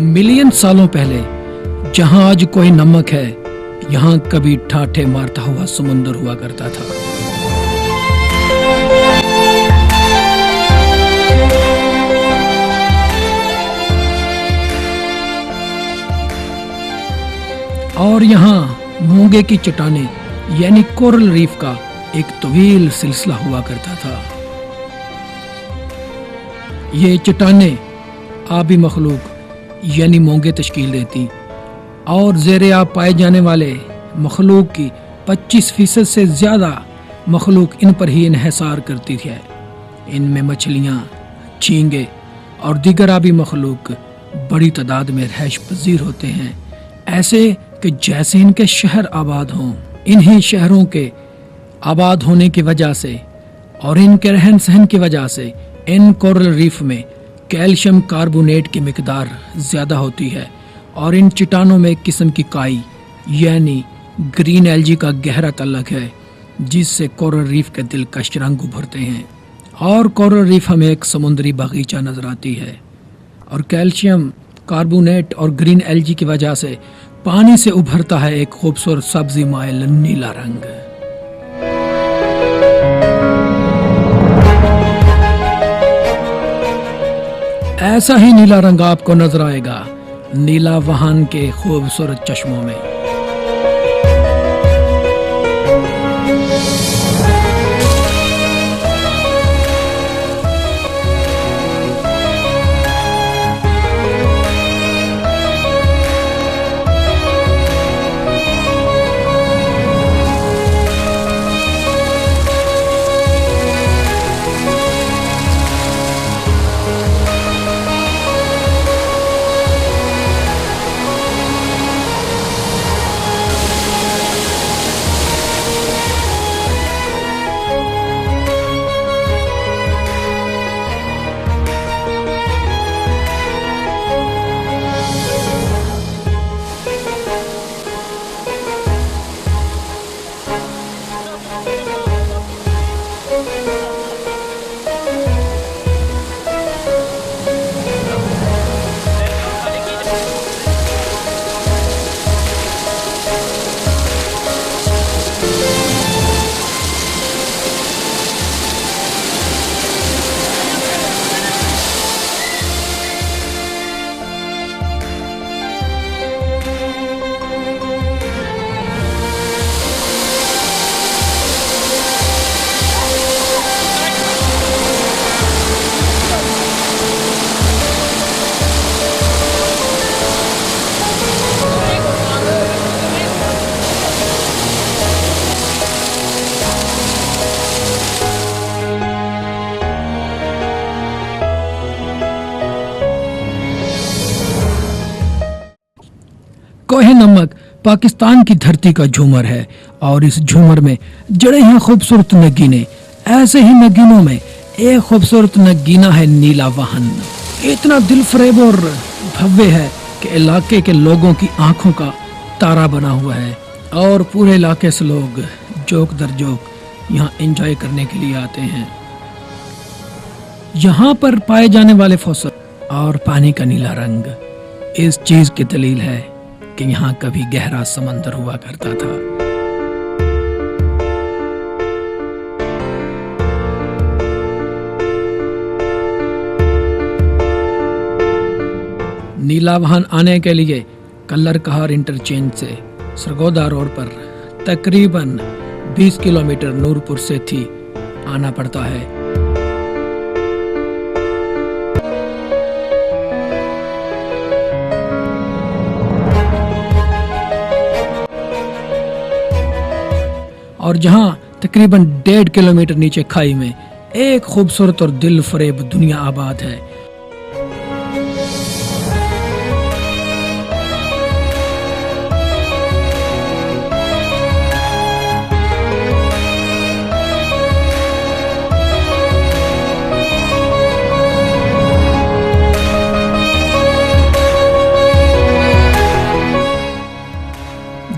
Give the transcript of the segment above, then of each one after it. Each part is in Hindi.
मिलियन सालों पहले जहां आज कोई नमक है, यहाँ कभी ठाठे मारता हुआ समुंदर हुआ करता था। और यहाँ मूंगे की चट्टानें यानी कोरल रीफ का एक तवील सिलसिला हुआ करता था। ये चट्टानें आबी मखलूक यानी मूंगे तश्कील देती और ज़ेरे आब पाए जाने वाले मखलूक की 25% से ज़्यादा मखलूक इन पर ही इन्हिसार करती है। इनमें मछलियाँ, झींगे और दीगर आबी मखलूक बड़ी तादाद में रहश पजीर होते हैं, ऐसे कि जैसे इनके शहर आबाद हों। इन्हीं शहरों के आबाद होने की वजह से और इनके रहन सहन की वजह से इन कोरल रीफ में कैल्शियम कार्बोनेट की मिकदार ज़्यादा होती है और इन चट्टानों में एक किस्म की काई यानी ग्रीन एल्गी का गहरा तल्लक है, जिससे कोरल रीफ के दिलकश रंग उभरते हैं और कोरल रीफ हमें एक समुद्री बगीचा नजर आती है। और कैल्शियम कार्बोनेट और ग्रीन एल्गी की वजह से पानी से उभरता है एक खूबसूरत सब्जी माइल नीला रंग। ऐसा ही नीला रंग आपको नजर आएगा नीलावहन के खूबसूरत चश्मों में। कोहे नमक पाकिस्तान की धरती का झूमर है और इस झूमर में जड़े हैं खूबसूरत नगीने। ऐसे ही नगीनों में एक खूबसूरत नगीना है नीलावहन। इतना दिलफरेब और भव्य है कि इलाके के लोगों की आंखों का तारा बना हुआ है और पूरे इलाके से लोग जोक दर जोक यहाँ एंजॉय करने के लिए आते हैं। यहाँ पर पाए जाने वाले फसल और पानी का नीला रंग इस चीज की दलील है कि यहाँ कभी गहरा समंदर हुआ करता था। नीलावहन आने के लिए कल्लर कहार इंटरचेंज से सरगोदा रोड पर तकरीबन 20 किलोमीटर नूरपुर से थी आना पड़ता है। और जहां तकरीबन 1.5 किलोमीटर नीचे खाई में एक खूबसूरत और दिल फरेब दुनिया आबाद है।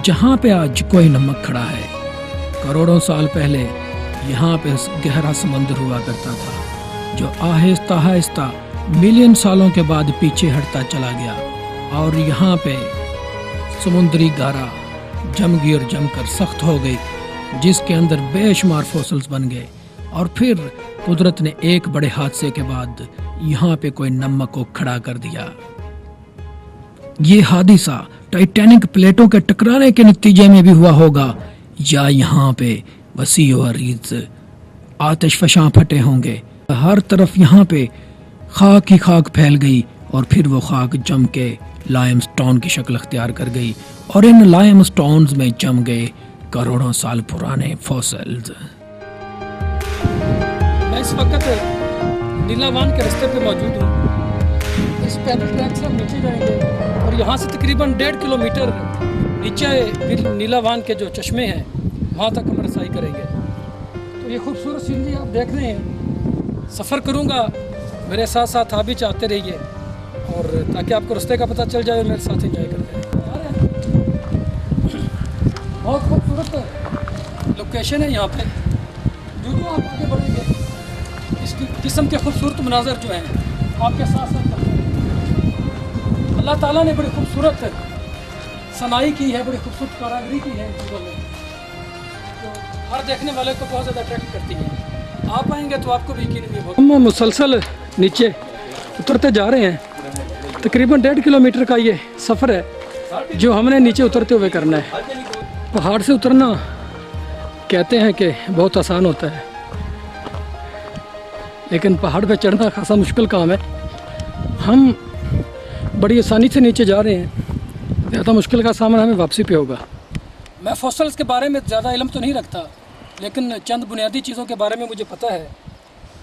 जहां पे आज कोई नमक खड़ा है, करोड़ों साल पहले यहाँ पे गहरा समंदर हुआ करता था, जो आहिस्ता आहिस्ता मिलियन सालों के बाद पीछे हटता चला गया और यहाँ पे समुद्री गारा जम गई और जमकर सख्त हो गई, जिसके अंदर बेशुमार फॉसिल्स बन गए। और फिर कुदरत ने एक बड़े हादसे के बाद यहाँ पे कोई नमक को खड़ा कर दिया। ये हादसा टाइटैनिक प्लेटों के टकराने के नतीजे में भी हुआ होगा, या यहाँ पे वसी और रीज़ आतिश फशां फटे होंगे। हर तरफ यहाँ पे खाक ही खाक फैल गई और फिर वो खाक जम के लाइमस्टोन की शक्ल अख्तियार कर गई और इन लाइमस्टोन्स में जम गए करोड़ों साल पुराने फॉसिल्स। मैं इस वक्त नीलावान के रास्ते पे मौजूद हूँ। इस पैदल ट्रैक से हम नीचे जाएंगे और यहाँ से तकरीबन 1.5 किलोमीटर नीचे नीलावान के जो चश्मे हैं वहाँ तक हम रसाई करेंगे। तो ये खूबसूरत सीनरी आप देख रहे हैं। सफ़र करूँगा, मेरे साथ साथ आप भी चाहते रहिए और ताकि आपको रास्ते का पता चल जाए, मेरे साथ एंजॉय करते रहिए। बहुत खूबसूरत लोकेशन है यहाँ पे। जो आप आगे बढ़ेंगे इसकी किस्म के खूबसूरत मनाजर जो हैं आपके साथ साथ चलते हैं। अल्लाह ताला ने बड़ी खूबसूरत सनाई की है, बड़ी खूबसूरत कारागरी की है इन चीज़ों में, तो हर देखने वाले को बहुत ज़्यादा अट्रैक्ट करती है। आप आएंगे तो आपको भी यकीन नहीं होगा। हम मुसलसल नीचे उतरते जा रहे हैं। तकरीबन 1.5 किलोमीटर का ये सफ़र है जो हमने नीचे उतरते हुए करना है। पहाड़ से उतरना कहते हैं कि बहुत आसान होता है, लेकिन पहाड़ पे चढ़ना खासा मुश्किल काम है। हम बड़ी आसानी से नीचे जा रहे हैं, ज़्यादा मुश्किल का सामना हमें वापसी पे होगा। मैं फॉसिल्स के बारे में ज़्यादा इल्म तो नहीं रखता, लेकिन चंद बुनियादी चीज़ों के बारे में मुझे पता है।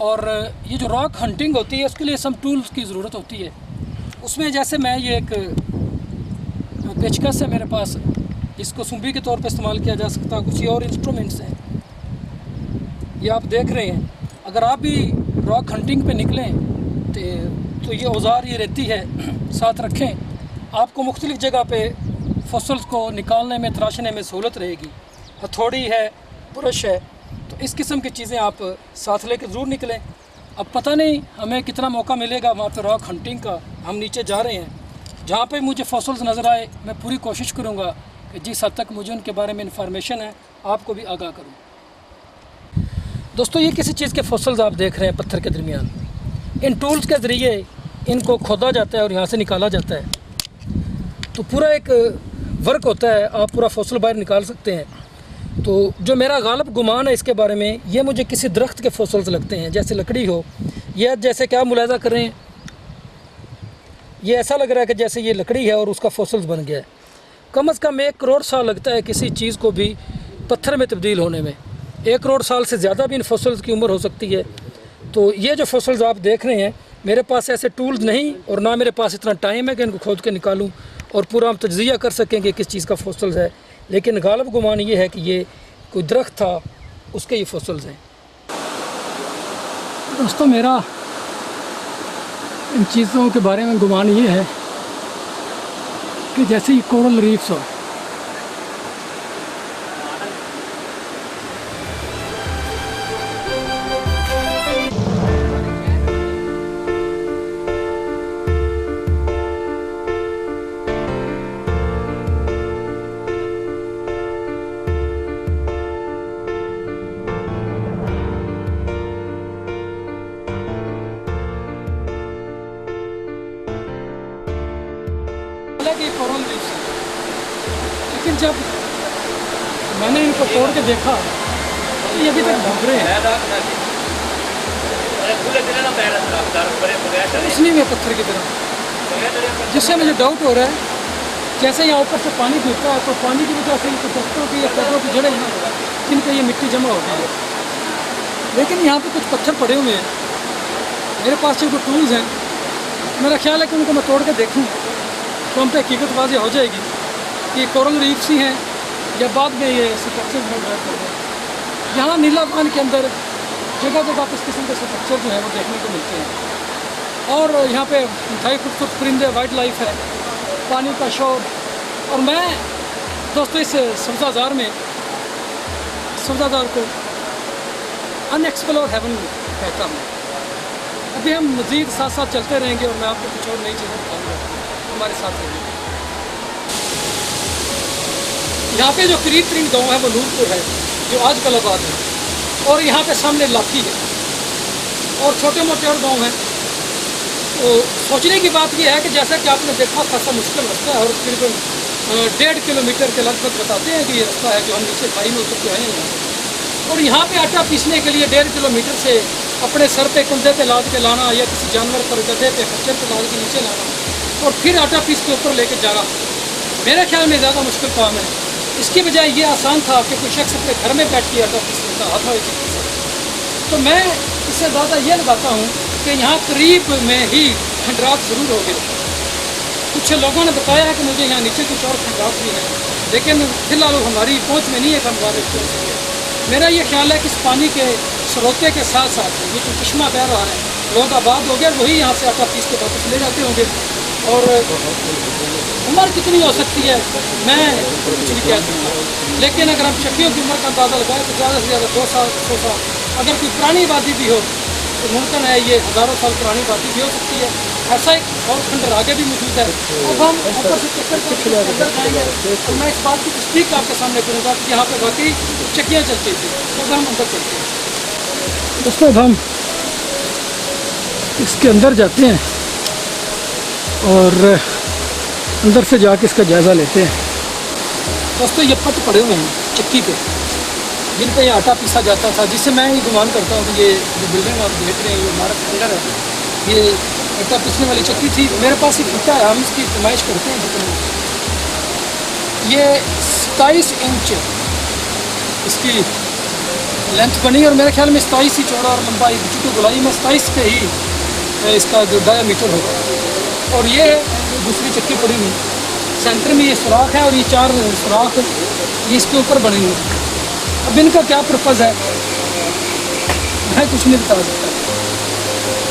और ये जो रॉक हंटिंग होती है उसके लिए सम टूल्स की ज़रूरत होती है। उसमें जैसे मैं ये एक पेचकस है मेरे पास, इसको सुंबी के तौर पे इस्तेमाल किया जा सकता है। कुछ और इंस्ट्रूमेंट्स हैं ये आप देख रहे हैं। अगर आप भी रॉक हंटिंग पे निकलें तो ये औज़ार ये रहती है साथ रखें, आपको मुख्तलिफ़ जगह पे फॉसिल्स को निकालने में तराशने में सहूलत रहेगी। हथौड़ी है, ब्रश है, तो इस किस्म की चीज़ें आप साथ लेकर ज़रूर निकलें। अब पता नहीं हमें कितना मौका मिलेगा वहाँ पे रॉक हंटिंग का। हम नीचे जा रहे हैं, जहाँ पे मुझे फॉसिल्स नज़र आए मैं पूरी कोशिश करूँगा कि जिस हद तक मुझे उनके बारे में इंफॉर्मेशन है आपको भी आगाह करूँ। दोस्तों, ये किसी चीज़ के फॉसिल्स आप देख रहे हैं पत्थर के दरमियान। इन टूल्स के ज़रिए इनको खोदा जाता है और यहाँ से निकाला जाता है। तो पूरा एक वर्क होता है, आप पूरा फॉसिल बाहर निकाल सकते हैं। तो जो मेरा गालिब गुमान है इसके बारे में, ये मुझे किसी दरख्त के फॉसिल्स लगते हैं, जैसे लकड़ी हो। यह जैसे क्या मुलाजा कर रहे हैं, ये ऐसा लग रहा है कि जैसे ये लकड़ी है और उसका फॉसिल्स बन गया है। कम से कम 1 करोड़ साल लगता है किसी चीज़ को भी पत्थर में तब्दील होने में। 1 करोड़ साल से ज़्यादा भी इन फॉसिल्स की उम्र हो सकती है। तो ये जो फॉसिल्स आप देख रहे हैं, मेरे पास ऐसे टूल्स नहीं और ना मेरे पास इतना टाइम है कि इनको खोद के निकालूं और पूरा हम तज्ज़िया कर सकें कि किस चीज़ का फॉसिल्स है। लेकिन गालिब गुमान ये है कि ये कोई दरख्त था, उसके ये फॉसिल्स हैं। दोस्तों, मेरा इन चीज़ों के बारे में गुमान ये है कि जैसे ही कोरल रीफ्स हो, कि कोरल रीफ्स हैं, लेकिन जब मैंने इनको तोड़ के देखा तो ये अभी तक भूरे हैं, इसलिए में पत्थर की तरह, जिससे मुझे डाउट हो रहा है जैसे यहाँ ऊपर से पानी गिरता है तो पानी की वजह से इन पत्थरों की या पौधों की जड़ें हैं जिन पर ये मिट्टी जमा होती है। लेकिन यहाँ पे कुछ पत्थर पड़े हुए हैं, मेरे पास जो टूल्स हैं, मेरा ख्याल है कि उनको मैं तोड़ के देखूँ तो हम पे हकीकत वाज़ेह हो जाएगी कि कोरल रीफ्स ही हैं या बाद में ये स्ट्रक्चर में डेवलप कर गए। यहाँ नीलावान के अंदर जगह जगह इस किस्म के स्ट्रक्चर जो है वो देखने को मिलते हैं। और यहाँ पे इंतहाई खूबसूरत परिंदे, वाइल्ड लाइफ है, पानी का शोर। और मैं दोस्तों इस सब्ज़ाज़ार में, सब्ज़ाज़ार को अनएक्सप्लोर्ड हेवन कहता हूँ। अभी हम मज़ीद साथ साथ चलते रहेंगे और मैं आपको कुछ और नई चीज़ें बताऊँगा। हमारे साथ रहिए। यहाँ पे जो करीब तरीन गाँव है वो नूरपुर है, जो आजकल आबाद है, और यहाँ पे सामने लाठी है और छोटे मोटे और गाँव हैं। तो सोचने की बात यह है कि जैसा कि आपने देखा खासा मुश्किल रास्ता है, और तकरीबन 1.5 किलोमीटर के लगभग बताते हैं कि ये रास्ता है जो हम नीचे खाई में उतर के आए हैं यहाँ पे। और यहाँ पे आटा पीसने के लिए 1.5 किलोमीटर से अपने सर पे कंधे पे लाद के लाना, या किसी जानवर पर गधे पे खच्चर पे लाद के नीचे लाना और फिर आटा पीस के ऊपर लेके जाना, मेरे ख्याल में ज़्यादा मुश्किल काम है। इसकी बजाय ये आसान था कि कोई शख्स अपने घर में बैठ के आटा पीस लेता हाथ वाली चक्की से। तो मैं इससे ज़्यादा ये लगाता हूँ कि यहाँ करीब में ही खंडरात ज़रूर हो गए। कुछ लोगों ने बताया है कि मुझे यहाँ नीचे कुछ और खंडरात भी हैं, लेकिन फिलहाल हमारी पहुँच में नहीं है खंडरात। मेरा ये ख्याल है कि इस पानी के स्रोते के साथ साथ ये जो चश्मा बह रहा है, लोग आबाद हो गए, वही यहाँ से आटा पीस के वापस ले जाते होंगे। और उम्र कितनी हो सकती है मैं कुछ नहीं कह सकता, लेकिन अगर हम चक्कियों की उम्र का अंदाज़ा लगाएं तो ज़्यादा से ज़्यादा 2 साल 100 साल। अगर कोई पुरानी आबादी भी हो तो मुमकिन है ये हज़ारों साल पुरानी आबादी भी हो सकती है। ऐसा एक और खंडर आगे भी मौजूद है। अब हम ऊपर से चक्कर करके अंदर जाएंगे तो मैं इस बात की तस्दीक आपके सामने करूँगा कि यहाँ पर वाकई चक्कियाँ चलती थी। तो हम अंदर चलते हैं दोस्तों, हम इसके अंदर जाते हैं और अंदर से जाके इसका जायज़ा लेते हैं। दोस्तों ये पट पड़े हुए हैं चक्की पे, जिन पे आटा पीसा जाता था, जिससे मैं ये गुमान करता हूँ कि ये जो बिल्डिंग आप देख रहे हैं ये हमारा खंडर है, ये आटा पीसने वाली चक्की थी। मेरे पास एक फीता है, हम इसकी नुमाइश करते हैं जितने। ये 27 इंच इसकी लेंथ बनी और मेरे ख्याल में 27 ही चौड़ा और लंबाई, चूँकि गोलाई में 27 पे ही इसका जो डायामीटर होगा। और ये दूसरी चक्की पड़ी हुई, सेंटर में ये सुराख है और ये 4 सुराख ये इसके ऊपर बने हुए हैं। अब इनका क्या पर्पज़ है मैं कुछ नहीं बता सकता,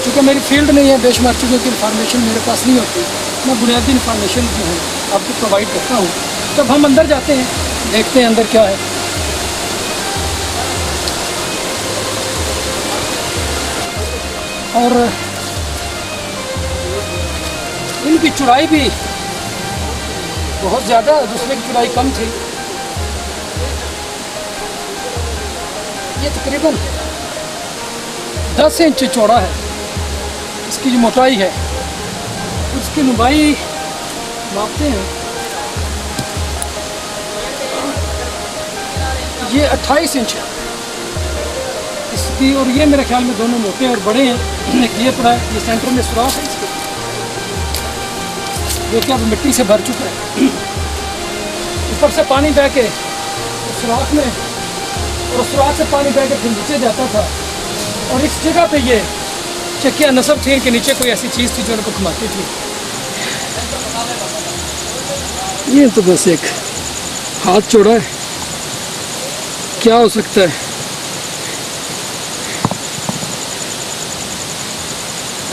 क्योंकि मेरी फील्ड नहीं है। बेशुमार चीज़ों की इन्फॉर्मेशन मेरे पास नहीं होती, मैं बुनियादी इन्फॉर्मेशन जो है आपको प्रोवाइड करता हूँ। तब हम अंदर जाते हैं, देखते हैं अंदर क्या है। और इनकी चौड़ाई भी बहुत ज़्यादा, दूसरे की चौड़ाई कम थी। ये तकरीबन 10 इंच चौड़ा है इसकी जो मोटाई है। उसकी लंबाई मापते हैं, ये 28 इंच है इसकी। और ये मेरे ख्याल में दोनों मोटे और बड़े हैं। एक ये पड़ा है, ये सेंटर में सुराख है इसके, जो कि अब मिट्टी से भर चुका है। ऊपर से पानी बह के सुराख में, और सुराख से पानी बह के फिर नीचे जाता था। और इस जगह पे ये चक्कियाँ नस्ब थी कि नीचे कोई ऐसी चीज़ थी जो उनको घुमाती थी। ये तो बस एक हाथ चौड़ा है, क्या हो सकता है।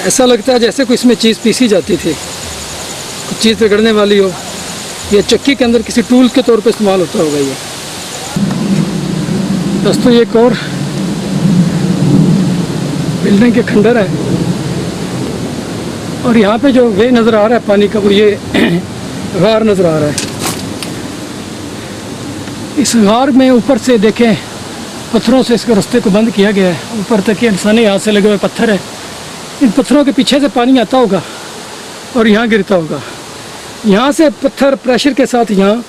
ऐसा लगता है जैसे कोई इसमें चीज़ पीसी जाती थी, कुछ चीज़ बिगड़ने वाली हो। ये चक्की के अंदर किसी टूल के तौर पे इस्तेमाल होता होगा ये। दोस्तों ये एक और बिल्डिंग के खंडर है, और यहाँ पे जो वे नज़र आ रहा है पानी का, वो ये गार नज़र आ रहा है। इस गार में ऊपर से देखें पत्थरों से इसके रास्ते को बंद किया गया है। ऊपर तक ये इंसानी हाथ से लगे हुए पत्थर है। इन पत्थरों के पीछे से पानी आता होगा और यहाँ गिरता होगा। यहाँ से पत्थर प्रेशर के साथ यहाँ,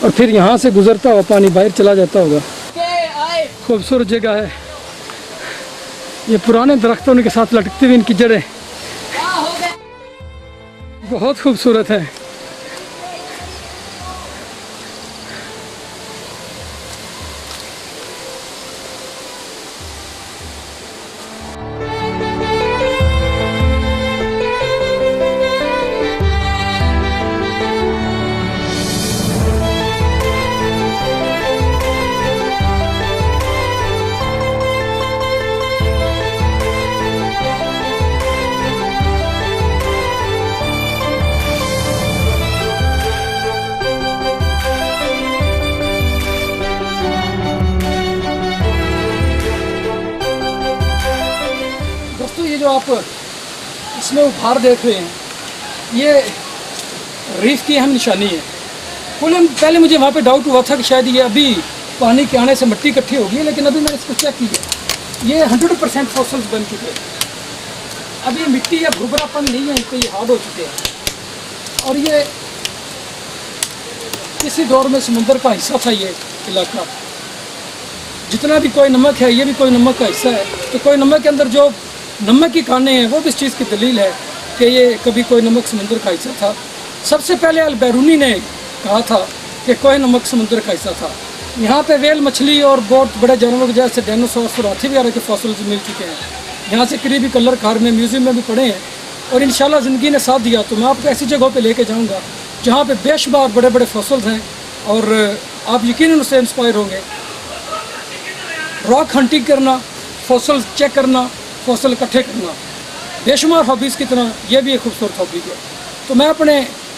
और फिर यहाँ से गुजरता हुआ पानी बाहर चला जाता होगा। खूबसूरत जगह है। ये पुराने दरख्तों के साथ लटकती हुई इनकी जड़ें बहुत खूबसूरत है। आप इसमें उपहार देख रहे हैं, ये रीफ की अहम निशानी है। पहले मुझे वहाँ पे डाउट हुआ था कि शायद ये अभी पानी के आने से मिट्टी इकट्ठी होगी, लेकिन अभी मैंने इसको चेक किया, ये 100% फॉसल्स बन चुके हैं। अभी मिट्टी या भुरभुरापन नहीं है, इस पर ये हार्ड हो चुके हैं। और ये किसी दौर में समुद्र का हिस्सा था ये इलाका। जितना भी कोई नमक है, ये भी कोई नमक का हिस्सा है। तो कोई नमक के अंदर जो नमक की कानें हैं, वो भी इस चीज़ की दलील है कि ये कभी कोई नमक समुद्र का हिस्सा था। सबसे पहले अल-बैरूनी ने कहा था कि कोई नमक समुद्र का हिस्सा था। यहाँ पे वेल मछली और बहुत बड़े जानवर जैसे डायनासोर और हाथी वगैरह के फॉसिल्स मिल चुके हैं। यहाँ से करीबी कलर कार में म्यूज़ियम में भी पड़े हैं। और इंशाल्लाह ज़िंदगी ने साथ दिया तो मैं आपको ऐसी जगहों पे लेके जाऊँगा जहाँ पे बेशुमार बड़े बड़े फॉसिल्स हैं और आप यकीनन उससे इंस्पायर होंगे। रॉक हंटिंग करना, फॉसिल चेक करना, फॉसिल इकट्ठे करना, बेशुमार हॉबीज़ की तरह ये भी एक खूबसूरत हॉबी है। तो मैं अपने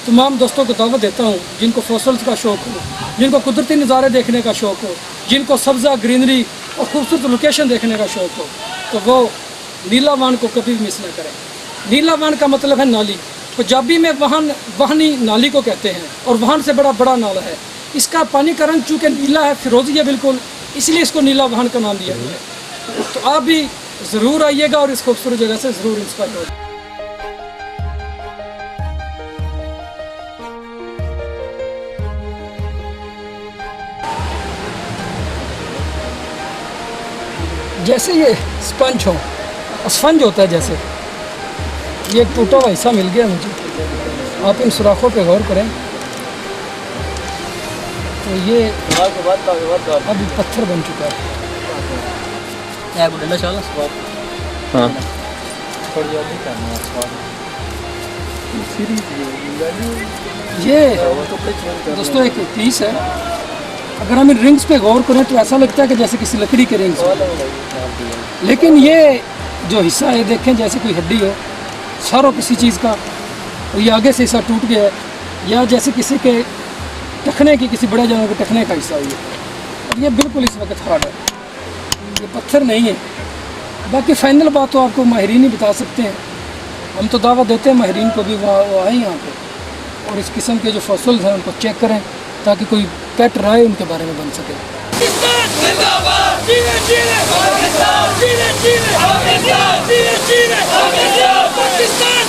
तमाम दोस्तों को दावत देता हूँ जिनको फॉसिल्स का शौक़ हो, जिनको कुदरती नज़ारे देखने का शौक़ हो, जिनको सब्ज़ा ग्रीनरी और खूबसूरत लोकेशन देखने का शौक़ हो, तो वो नीला वान को कभी भी मिस न करें। नीला वान का मतलब है नाली। पंजाबी में वाहनी नाली को कहते हैं और वाहन से बड़ा नाला है। इसका पानी का रंग चूँकि नीला है, फिरोजी है बिल्कुल, इसलिए इसको नीला वाहन का नाम दिया गया है। तो आप भी ज़रूर आइएगा और इस खूबसूरत जगह से ज़रूर इंस्पायर होगा। जैसे ये स्पंज होता है, जैसे ये एक टूटा हुआ हिस्सा मिल गया मुझे। आप इन सुराखों पे गौर करें तो ये अभी पत्थर बन चुका है। हाँ। ये दोस्तों एक पीस है। अगर हम इन रिंग्स पे गौर करें तो ऐसा लगता है कि जैसे किसी लकड़ी के रिंग्स हो, लेकिन ये जो हिस्सा है देखें जैसे कोई हड्डी हो, सर हो किसी चीज़ का, और ये आगे से हिस्सा टूट गया है, या जैसे किसी के टखने की, किसी बड़े जानवर के टखने का हिस्सा हुई है। और ये बिल्कुल इस वक्त हार्ड है, ये पत्थर नहीं है। बाकी फाइनल बात तो आपको माहिरीन ही बता सकते हैं। हम तो दावा देते हैं माहिरीन को भी वो आए यहाँ पे और इस किस्म के जो फॉसिल्स हैं उनको चेक करें ताकि कोई पेट राय उनके बारे में बन सके। पाकिस्तान